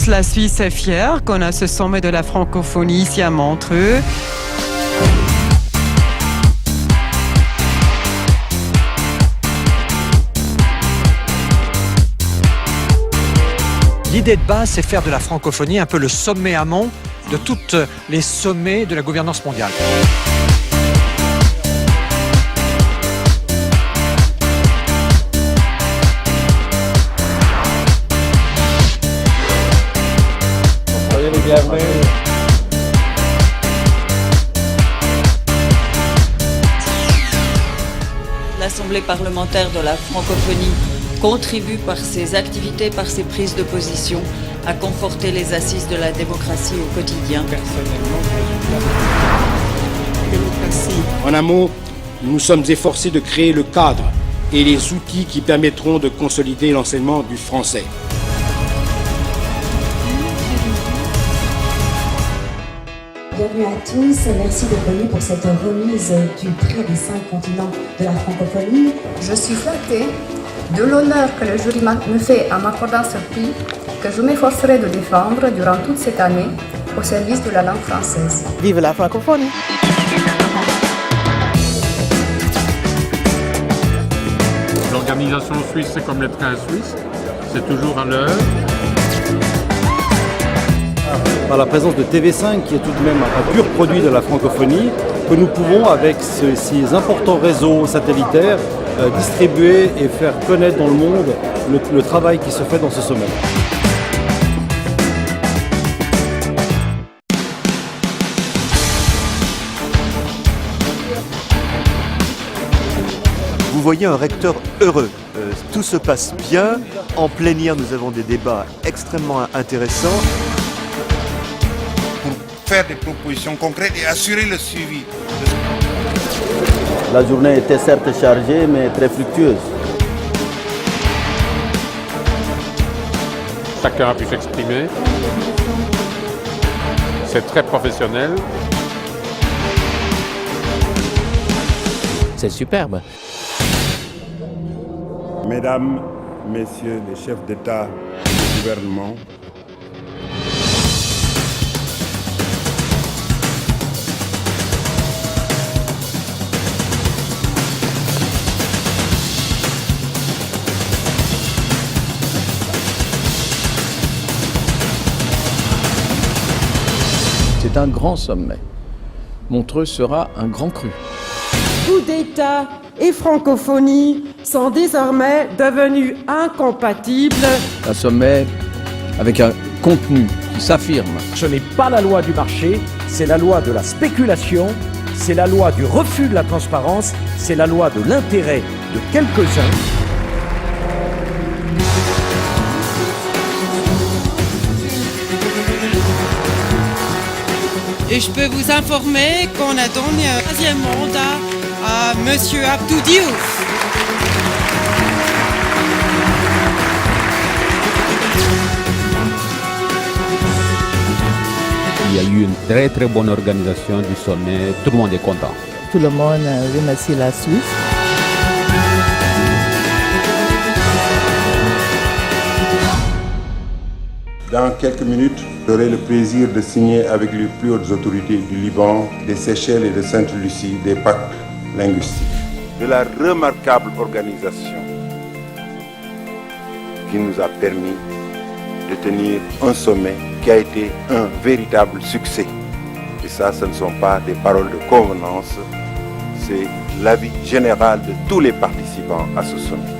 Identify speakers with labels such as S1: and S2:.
S1: tous, la Suisse est fière qu'on a ce sommet de la francophonie ici à Montreux.
S2: L'idée de base, c'est faire de la francophonie un peu le sommet amont de tous les sommets de la gouvernance mondiale.
S3: Soyez les bienvenus.
S4: L'Assemblée parlementaire de la francophonie contribue par ses activités, par ses prises de position, à conforter les assises de la démocratie au quotidien.
S5: En un mot, nous nous sommes efforcés de créer le cadre et les outils qui permettront de consolider l'enseignement du français.
S6: Bienvenue à tous, merci d'être venus pour cette remise du prix des 5 continents de la francophonie.
S7: Je suis flattée de l'honneur que le jury me fait en m'accordant ce prix, que je m'efforcerai de défendre durant toute cette année au service de la langue française.
S8: Vive la francophonie!
S3: L'organisation suisse, c'est comme les trains suisses, c'est toujours à l'heure.
S9: Par la présence de TV5, qui est tout de même un pur produit de la francophonie, que nous pouvons, avec ces importants réseaux satellitaires, distribuer et faire connaître dans le monde le travail qui se fait dans ce sommet.
S10: Vous voyez un recteur heureux. Tout se passe bien. En plénière, nous avons des débats extrêmement intéressants.
S11: Pour faire des propositions concrètes et assurer le suivi.
S12: La journée était certes chargée, mais très fructueuse.
S3: Chacun a pu s'exprimer. C'est très professionnel.
S13: C'est superbe.
S14: Mesdames, Messieurs les chefs d'État et de gouvernement,
S13: c'est un grand sommet. Montreux sera un grand cru.
S15: Coup d'État et francophonie sont désormais devenus incompatibles.
S13: Un sommet avec un contenu qui s'affirme.
S2: Ce n'est pas la loi du marché, c'est la loi de la spéculation, c'est la loi du refus de la transparence, c'est la loi de l'intérêt de quelques-uns.
S1: Et je peux vous informer qu'on a donné un 3e mandat à Monsieur Abdou Diouf.
S13: Il y a eu une très très bonne organisation du sommet, tout le monde est content.
S8: Tout le monde remercie la Suisse.
S14: dans quelques minutes, j'aurai le plaisir de signer avec les plus hautes autorités du Liban, des Seychelles et de Sainte-Lucie des pactes linguistiques. De la remarquable organisation qui nous a permis de tenir un sommet qui a été un véritable succès. Et ça, ce ne sont pas des paroles de convenance, c'est l'avis général de tous les participants à ce sommet.